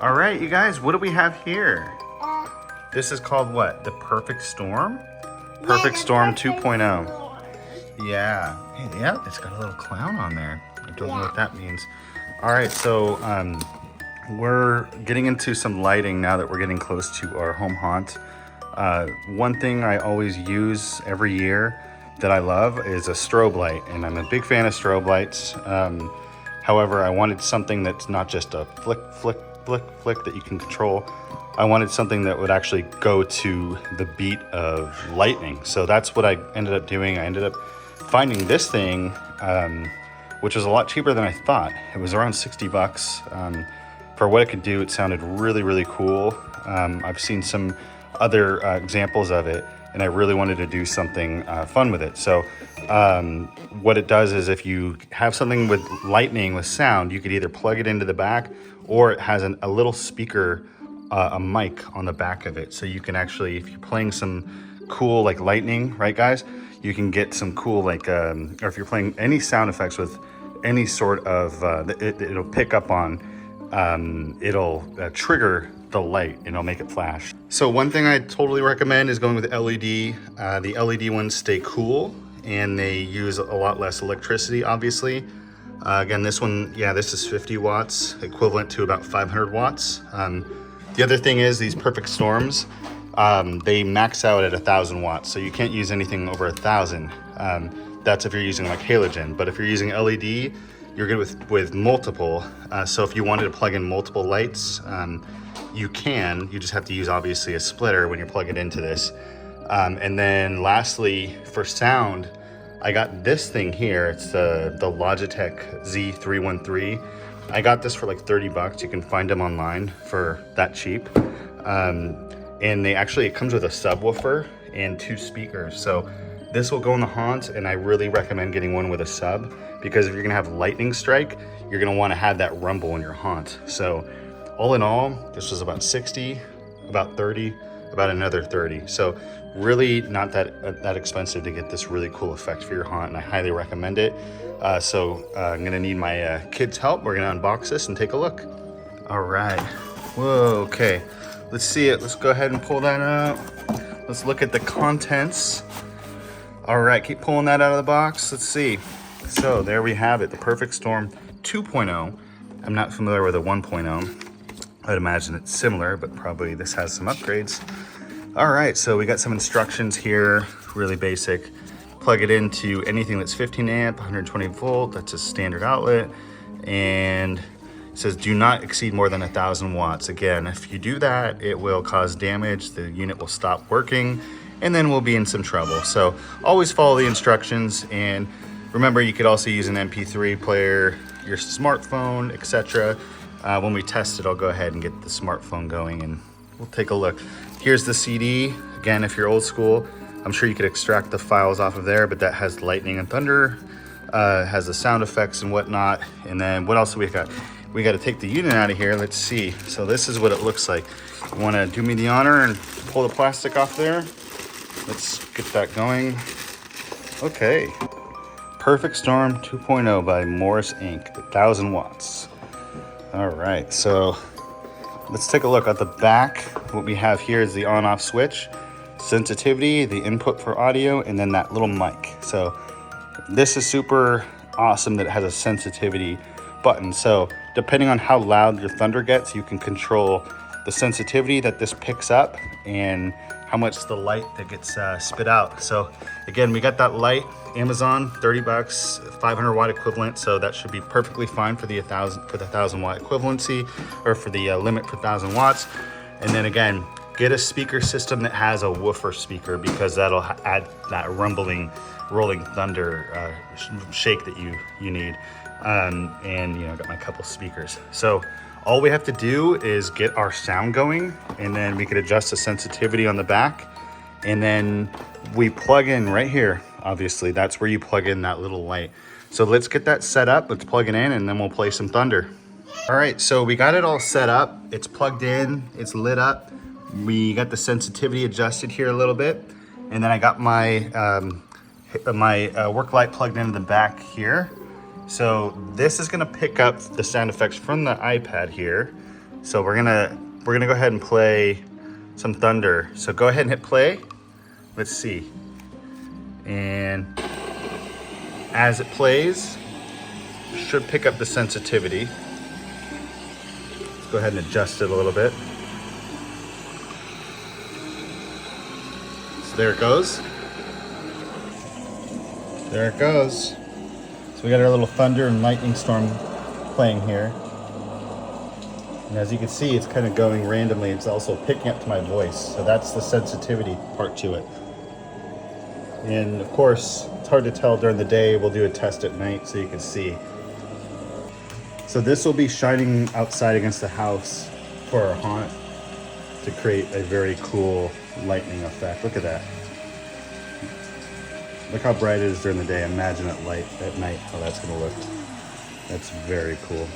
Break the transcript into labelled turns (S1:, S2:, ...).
S1: All right, you guys, what do we have here? This is called what? The Perfect Storm? Perfect Storm 2.0. Yeah. Hey, yeah, it's got a little clown on there. I don't know what that means. All right, so we're getting into some lighting now that we're getting close to our home haunt. One thing I always use every year that I love is a strobe light, and I'm a big fan of strobe lights. However, I wanted something that's not just a flick, flick, flick, flick that you can control. I wanted something that would actually go to the beat of lightning. So that's what I ended up doing. I ended up finding this thing, which was a lot cheaper than I thought. It was around 60 bucks. For what it could do, it sounded really, really cool. I've seen some other examples of it, and I really wanted to do something fun with it. So what it does is if you have something with lightning, with sound, you could either plug it into the back, or it has a little speaker, a mic on the back of it. So you can actually, if you're playing some cool like lightning, right guys, you can get some cool like, or if you're playing any sound effects with any sort of, it'll pick up on, it'll trigger the light and it'll make it flash. So one thing I totally recommend is going with LED. The LED ones stay cool and they use a lot less electricity, obviously. Again, this one, yeah, this is 50 watts, equivalent to about 500 watts. The other thing is these Perfect Storms, they max out at 1,000 watts, so you can't use anything over 1,000. That's if you're using like halogen, but if you're using LED, you're good with multiple. So if you wanted to plug in multiple lights, you can. You just have to use obviously a splitter when you're plugging into this. And then lastly, for sound, I got this thing here. It's the Logitech Z313. I got this for like 30 bucks. You can find them online for that cheap. And it comes with a subwoofer and 2 speakers. So this will go in the haunt, and I really recommend getting one with a sub, because if you're gonna have lightning strike, you're gonna wanna have that rumble in your haunt. So all in all, this was about 60, about 30, about another 30. So really not that expensive to get this really cool effect for your haunt, and I highly recommend it. So I'm gonna need my kids' help. We're gonna unbox this and take a look. All right, whoa, okay. Let's see it, let's go ahead and pull that out. Let's look at the contents. All right, keep pulling that out of the box. Let's see. So there we have it, the Perfect Storm 2.0. I'm not familiar with a 1.0. I'd imagine it's similar, but probably this has some upgrades. All right, so we got some instructions here, really basic. Plug it into anything that's 15 amp, 120 volt, that's a standard outlet. And it says do not exceed more than 1,000 watts. Again, if you do that, it will cause damage, the unit will stop working, and then we'll be in some trouble. So always follow the instructions, and remember you could also use an MP3 player, your smartphone, etc. When we test it, I'll go ahead and get the smartphone going and we'll take a look. Here's the CD. Again, if you're old school, I'm sure you could extract the files off of there, but that has lightning and thunder, has the sound effects and whatnot. And then what else do we got? We got to take the unit out of here. Let's see. So this is what it looks like. You want to do me the honor and pull the plastic off there? Let's get that going. Okay. Perfect Storm 2.0 by Morris Inc. 1,000 watts. All right, so let's take a look at the back. What we have here is the on-off switch, sensitivity, the input for audio, and then that little mic. So this is super awesome that it has a sensitivity button. So depending on how loud your thunder gets, you can control the sensitivity that this picks up and how much the light that gets spit out. So again, we got that light, Amazon, 30 bucks, 500 watt equivalent. So that should be perfectly fine for the 1,000 watt equivalency, or for the limit for 1,000 watts. And then again, get a speaker system that has a woofer speaker, because that'll add that rumbling, rolling thunder shake that you need. And you know, got my couple speakers. So all we have to do is get our sound going, and then we could adjust the sensitivity on the back, and then we plug in right here. Obviously, that's where you plug in that little light. So let's get that set up. Let's plug it in, and then we'll play some thunder. All right, so we got it all set up. It's plugged in, it's lit up. We got the sensitivity adjusted here a little bit, and then I got my work light plugged into the back here. So this is gonna pick up the sound effects from the iPad here. So we're gonna go ahead and play some thunder. So go ahead and hit play. Let's see. And as it plays, should pick up the sensitivity. Let's go ahead and adjust it a little bit. So there it goes. There it goes. So we got our little thunder and lightning storm playing here. And as you can see, it's kind of going randomly. It's also picking up to my voice. So that's the sensitivity part to it. And of course, it's hard to tell during the day. We'll do a test at night so you can see. So this will be shining outside against the house for our haunt to create a very cool lightning effect. Look at that. Look how bright it is during the day. Imagine at night how that's gonna look. That's very cool.